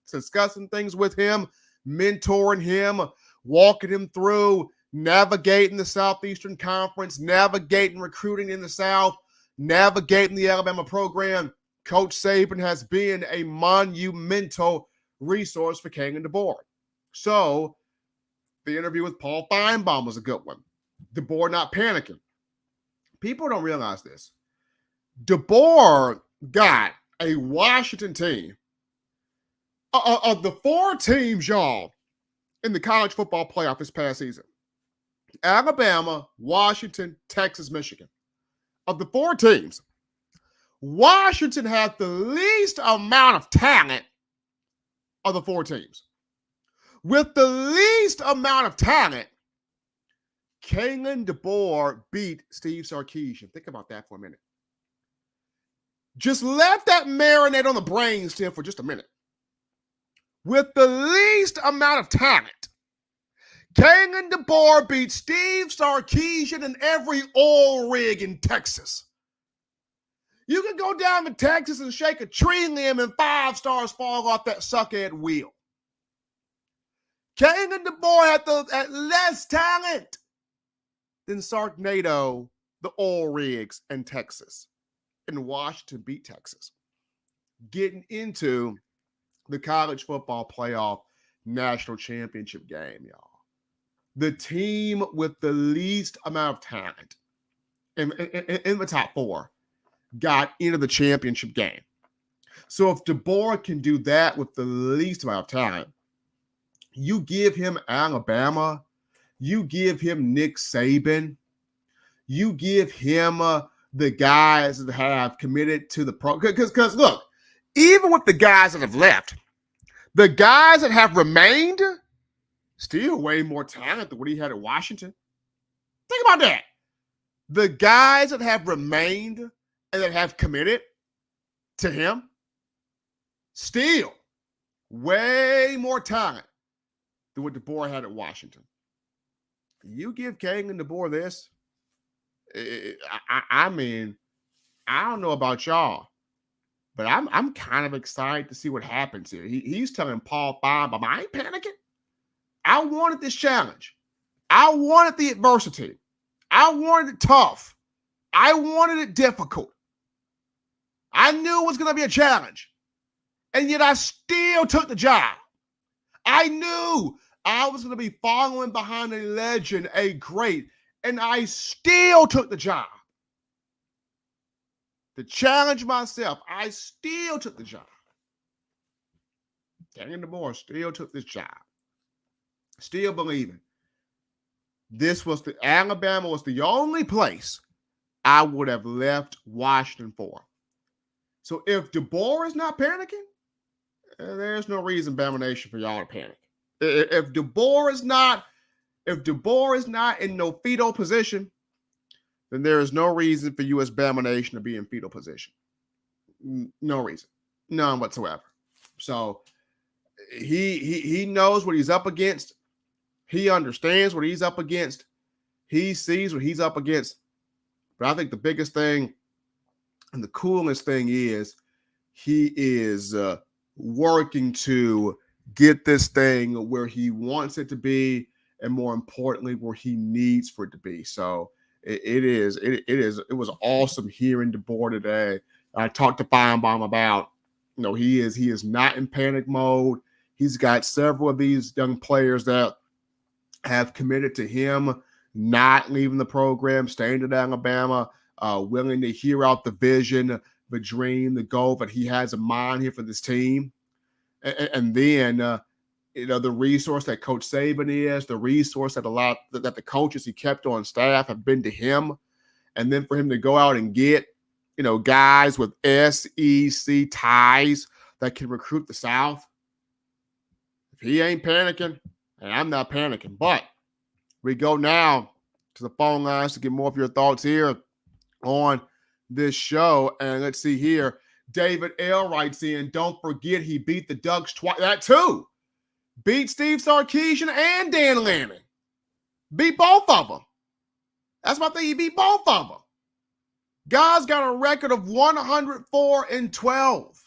Speaker 1: things with him, mentoring him, walking him through, navigating the Southeastern Conference, navigating recruiting in the South, navigating the Alabama program. Coach Saban has been a monumental resource for Kalen DeBoer. So the interview with Paul Feinbaum was a good one. DeBoer not panicking. People don't realize this. DeBoer got a Washington team. Of the 4 teams, y'all, in the college football playoff this past season, Alabama, Washington, Texas, Michigan. Of the 4 teams, Washington had the least amount of talent of the 4 teams. With the least amount of talent, Kalen DeBoer beat Steve Sarkisian. Think about that for a minute. Just let that marinate on the brainstem for just a minute. With the least amount of talent, Kalen DeBoer beat Steve Sarkisian in every oil rig in Texas. You can go down to Texas and shake a tree limb and 5 stars fall off that suckhead wheel. Kalen DeBoer had less talent than Sarknado, the oil rigs, and Texas. And Washington beat Texas. Getting into the college football playoff national championship game, y'all. The team with the least amount of talent in the top 4 got into the championship game. So if DeBoer can do that with the least amount of talent, you give him Alabama, you give him Nick Saban, you give him the guys that have committed to the pro. Because look, even with the guys that have left, the guys that have remained still way more talent than what he had at Washington. Think about that. The guys that have remained and that have committed to him still way more talent than what DeBoer had at Washington. You give Kalen DeBoer this, I mean, I don't know about y'all, but I'm kind of excited to see what happens here. He's telling Paul Feinbaum, I ain't panicking. I wanted this challenge. I wanted the adversity. I wanted it tough. I wanted it difficult. I knew it was going to be a challenge. And yet I still took the job. I knew I was going to be following behind a legend, a great, and I still took the job. To challenge myself, I still took the job. Kalen DeBoer still took this job. Still believing Alabama was the only place I would have left Washington for. So if DeBoer is not panicking, there's no reason, Bama Nation, for y'all to panic. If DeBoer is not in no fetal position, then there is no reason for you as Bama Nation to be in fetal position. No reason. None whatsoever. So he knows what he's up against. He understands what he's up against. He sees what he's up against. But I think the biggest thing and the coolest thing is he is working to get this thing where he wants it to be, and more importantly, where he needs for it to be. So it was awesome hearing DeBoer today. I talked to Feinbaum about, he is not in panic mode. He's got several of these young players that have committed to him not leaving the program, staying at Alabama, willing to hear out the vision, the dream, the goal that he has in mind here for this team. And then, the resource that Coach Saban is, the resource that that the coaches he kept on staff have been to him. And then for him to go out and get, guys with SEC ties that can recruit the South. If he ain't panicking, and I'm not panicking. But we go now to the phone lines to get more of your thoughts here on this show. And let's see here. David L. writes in, don't forget he beat the Ducks twice. That too. Beat Steve Sarkisian and Dan Lanning. Beat both of them. That's my thing. He beat both of them. Guys got a record of 104-12.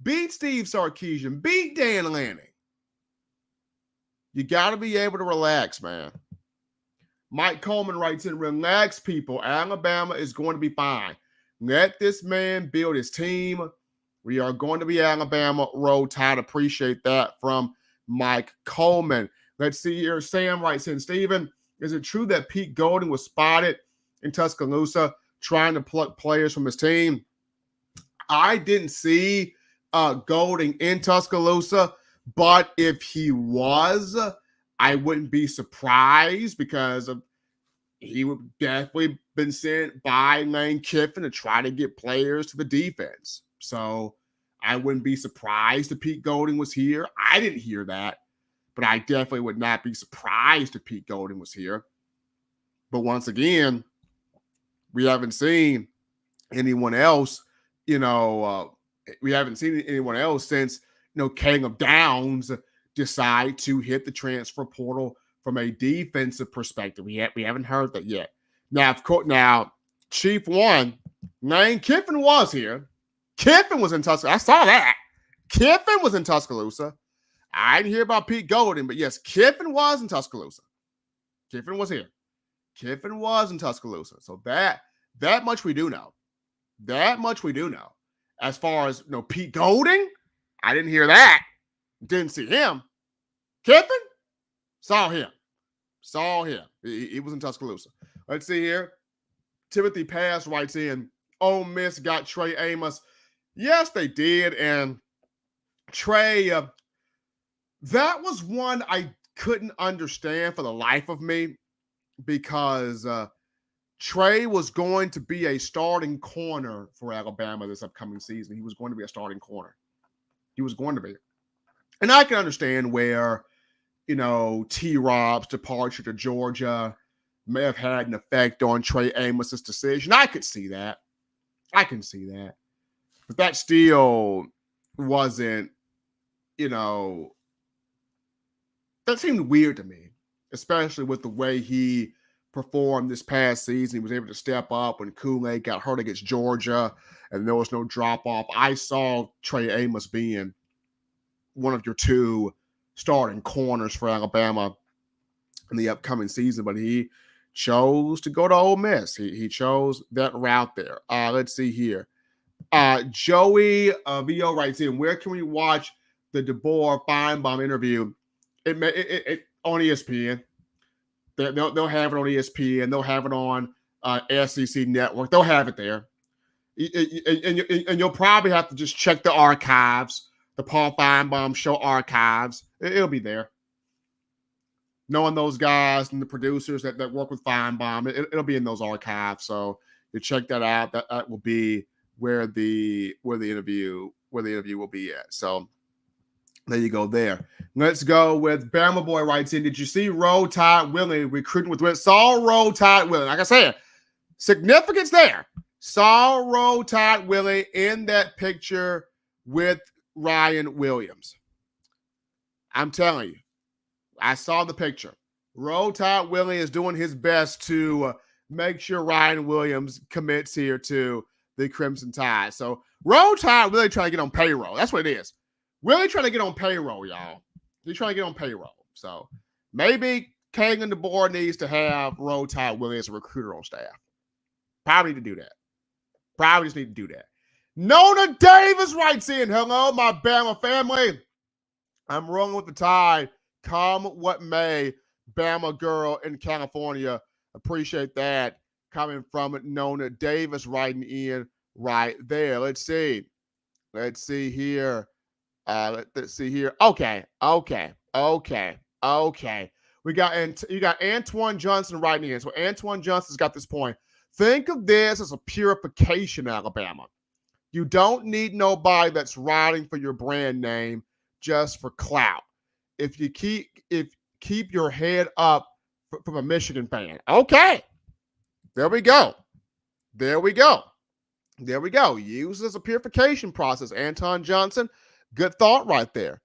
Speaker 1: Beat Steve Sarkisian. Beat Dan Lanning. You got to be able to relax, man. Mike Coleman writes in, relax, people. Alabama is going to be fine. Let this man build his team. We are going to be Alabama. Roll Tide. Appreciate that from Mike Coleman. Let's see here. Sam writes in, Steven, is it true that Pete Golding was spotted in Tuscaloosa trying to pluck players from his team? I didn't see Golding in Tuscaloosa, but if he was, I wouldn't be surprised because he would definitely been sent by Lane Kiffin to try to get players to the defense. So I wouldn't be surprised if Pete Golding was here. I didn't hear that, but I definitely would not be surprised if Pete Golding was here. But once again, we haven't seen anyone else, we haven't seen anyone else since, Caleb Downs decide to hit the transfer portal from a defensive perspective. We haven't heard that yet. Now, of course, Chief One, Lane Kiffin was here. Kiffin was in Tuscaloosa. I saw that. Kiffin was in Tuscaloosa. I didn't hear about Pete Golding, but yes, Kiffin was in Tuscaloosa. Kiffin was here. Kiffin was in Tuscaloosa. So that much we do know. That much we do know. As far as, Pete Golding, I didn't hear that. Didn't see him. Kiffin? Saw him. He was in Tuscaloosa. Let's see here. Timothy Pass writes in, Ole Miss got Trey Amos. Yes, they did. And Trey, that was one I couldn't understand for the life of me because Trey was going to be a starting corner for Alabama this upcoming season. He was going to be a starting corner. He was going to be. And I can understand where, T-Rob's departure to Georgia may have had an effect on Trey Amos's decision. I could see that. I can see that. But that still wasn't, that seemed weird to me, especially with the way he performed this past season. He was able to step up when Kool-Aid got hurt against Georgia and there was no drop-off. I saw Trey Amos being one of your two starting corners for Alabama in the upcoming season, but he chose to go to Ole Miss. He chose that route there. Let's see here. Joey VO writes in, where can we watch the DeBoer Feinbaum interview? It on ESPN. They'll have it on ESPN. They'll have it on SEC Network. They'll have it there. And you'll probably have to just check the archives, the Paul Feinbaum Show archives. It'll be there. Knowing those guys and the producers that work with Feinbaum, it'll be in those archives. So you check that out. That will be where the interview will be at. So there you go there. Let's go with Bama Boy writes in, did you see Roll Tide Willie recruiting with Witt? Saw Roll Tide Willie. Like I said, significance there. Saw Roll Tide Willie in that picture with Ryan Williams. I'm telling you, I saw the picture. Roll Tide Willie is doing his best to make sure Ryan Williams commits here to the Crimson Tide. So Roll Tide Willie trying to get on payroll. That's what it is. Willie trying to get on payroll, y'all. He's trying to get on payroll. So maybe Kalen DeBoer needs to have Roll Tide Willie as a recruiter on staff. Probably need to do that. Probably just need to do that. Nona Davis writes in, hello, my Bama family. I'm rolling with the Tide. Come what may, Bama girl in California. Appreciate that. Coming from Nona Davis writing in right there. Let's see here. Let's see here. Okay. You got Antoine Johnson writing in. So Antoine Johnson's got this point. Think of this as a purification, Alabama. You don't need nobody that's riding for your brand name just for clout. If you keep your head up from a Michigan fan. Okay. There we go. Use as a purification process, Anton Johnson. Good thought right there.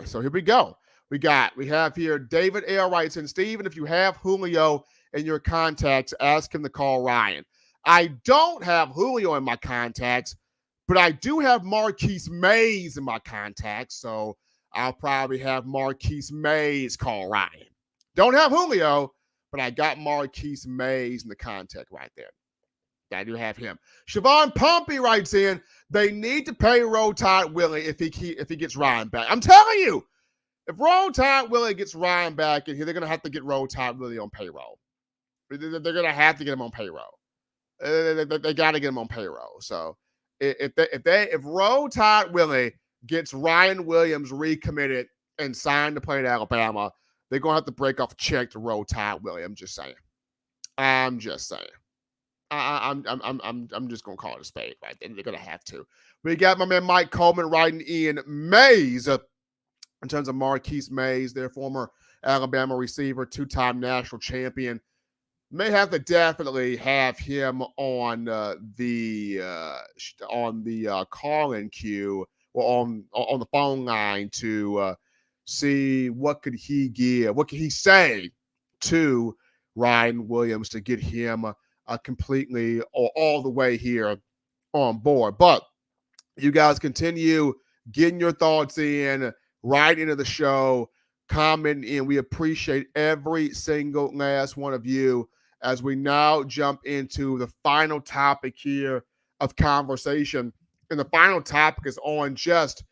Speaker 1: So here we go. We have here David L. writes in, Steven, if you have Julio in your contacts, ask him to call Ryan. I don't have Julio in my contacts, but I do have Marquise Mays in my contacts, so I'll probably have Marquise Mays call Ryan. Don't have Julio, but I got Marquise Mays in the contact right there. That you have him. Siobhan Pompey writes in, they need to pay Roll Tide Willie if he gets Ryan back. I'm telling you, if Roll Tide Willie gets Ryan back in here, they're going to have to get Roll Tide Willie on payroll. They're going to have to get him on payroll. They got to get him on payroll. So if Roll Tide Willie gets Ryan Williams recommitted and signed to play at Alabama, they're going to have to break off a check to Roll Tide Willie. I'm just saying. I'm just gonna call it a spade, right? They're gonna have to. We got my man Mike Coleman writing in Mays in terms of Marquise Mays, their former Alabama receiver, two-time national champion. May have to definitely have him on the call-in queue or on the phone line to see what could he give, what could he say to Ryan Williams to get him completely or all the way here on board. But you guys continue getting your thoughts in right into the show, comment in. We appreciate every single last one of you as we now jump into the final topic here of conversation. And the final topic is on just,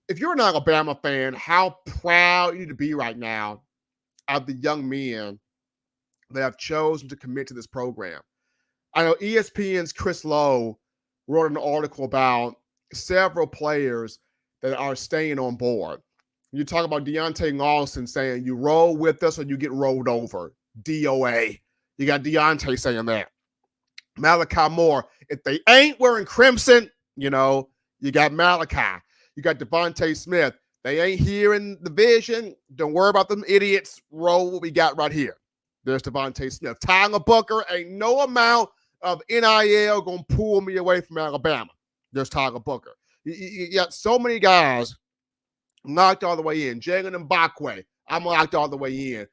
Speaker 1: if you're an Alabama fan, how proud you need to be right now of the young men that have chosen to commit to this program. I know ESPN's Chris Lowe wrote an article about several players that are staying on board. You talk about Deontay Lawson saying, you roll with us or you get rolled over. DOA. You got Deontay saying that. Malachi Moore, if they ain't wearing crimson, you got Malachi. You got Devontae Smith. They ain't hearing the vision. Don't worry about them idiots. Roll what we got right here. There's Devontae Smith. Tyler Booker, ain't no amount of NIL going to pull me away from Alabama. There's Tyler Booker. You got so many guys locked all the way in. Jalen Mbakwe, I'm locked all the way in.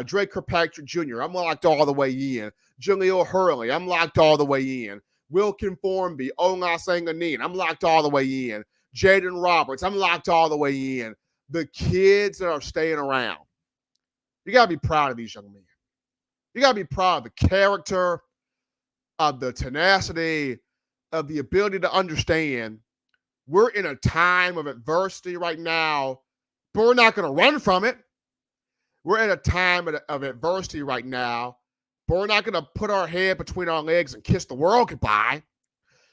Speaker 1: Drake Kirkpatrick Jr., I'm locked all the way in. Jaleel Hurley, I'm locked all the way in. Wilkin Formby, Ola Sanganin, I'm locked all the way in. Jaden Roberts, I'm locked all the way in. The kids that are staying around, you got to be proud of these young men. You got to be proud of the character, of the tenacity, of the ability to understand we're in a time of adversity right now, but we're not going to run from it. We're in a time of adversity right now, but we're not going to put our head between our legs and kiss the world goodbye.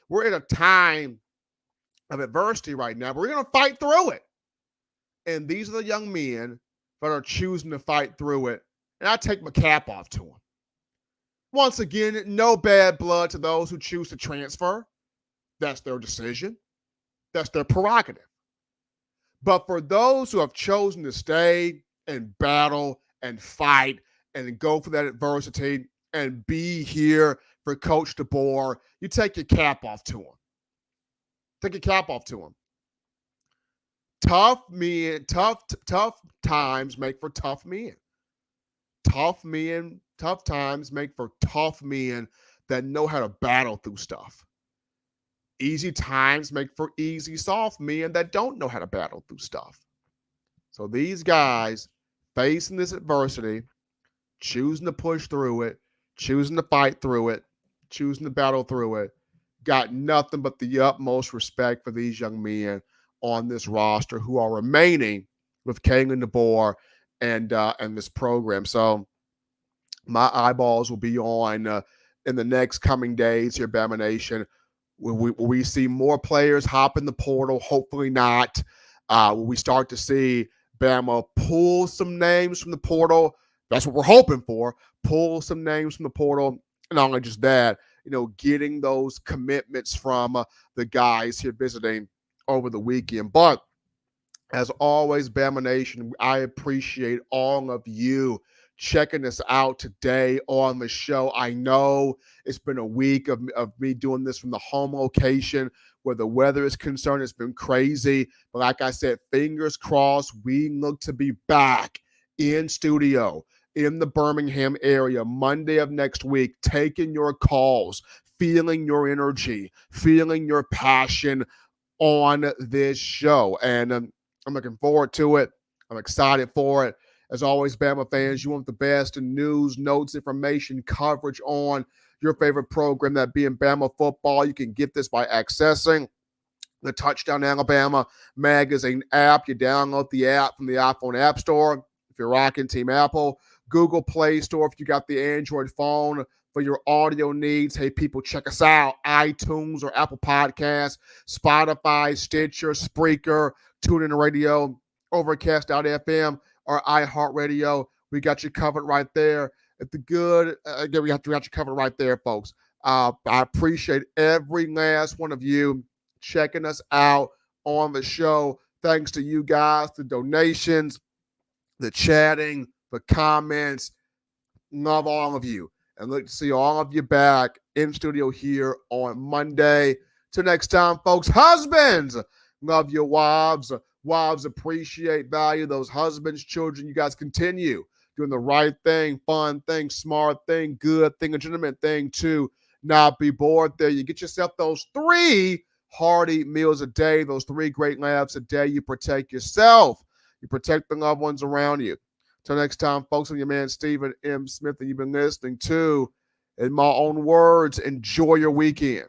Speaker 1: We're in a time of adversity right now, but we're going to fight through it. And these are the young men that are choosing to fight through it. And I take my cap off to them. Once again, no bad blood to those who choose to transfer. That's their decision. That's their prerogative. But for those who have chosen to stay and battle and fight and go for that adversity and be here for Coach DeBoer, you take your cap off to them. Take your cap off to them. Tough men, tough times make for tough men. Tough men, tough times make for tough men that know how to battle through stuff. Easy times make for easy, soft men that don't know how to battle through stuff. So these guys facing this adversity, choosing to push through it, choosing to fight through it, choosing to battle through it, got nothing but the utmost respect for these young men on this roster who are remaining with Kalen DeBoer and this program. So my eyeballs will be on in the next coming days here, Bama Nation. We see more players hop in the portal, hopefully not. We start to see Bama pull some names from the portal. That's what we're hoping for. Pull some names from the portal. And not only just that, getting those commitments from the guys here visiting over the weekend. But as always, Bama Nation, I appreciate all of you checking us out today on the show. I know it's been a week of me doing this from the home location where the weather is concerned. It's been crazy. But like I said, fingers crossed, we look to be back in studio in the Birmingham area Monday of next week, taking your calls, feeling your energy, feeling your passion on this show. And I'm looking forward to it. I'm excited for it. As always, Bama fans, you want the best in news, notes, information, coverage on your favorite program, that being Bama football. You can get this by accessing the Touchdown Alabama magazine app. You download the app from the iPhone App Store if you're rocking Team Apple, Google Play Store if you got the Android phone for your audio needs. Hey, people, check us out. iTunes or Apple Podcasts, Spotify, Stitcher, Spreaker, TuneIn Radio, Overcast.fm, or iHeartRadio. We got you covered right there. If the good, again, we got you covered right there, folks. I appreciate every last one of you checking us out on the show. Thanks to you guys, the donations, the chatting, the comments. Love all of you. And look to see all of you back in studio here on Monday. Till next time, folks. Husbands, love your wives. Wives appreciate, value those husbands, children. You guys continue doing the right thing, fun thing, smart thing, good thing, legitimate thing to not be bored there. You get yourself those 3 hearty meals a day, those 3 great laughs a day. You protect yourself. You protect the loved ones around you. Till next time, folks, I'm your man, Stephen M. Smith, and you've been listening to, in my own words, enjoy your weekend.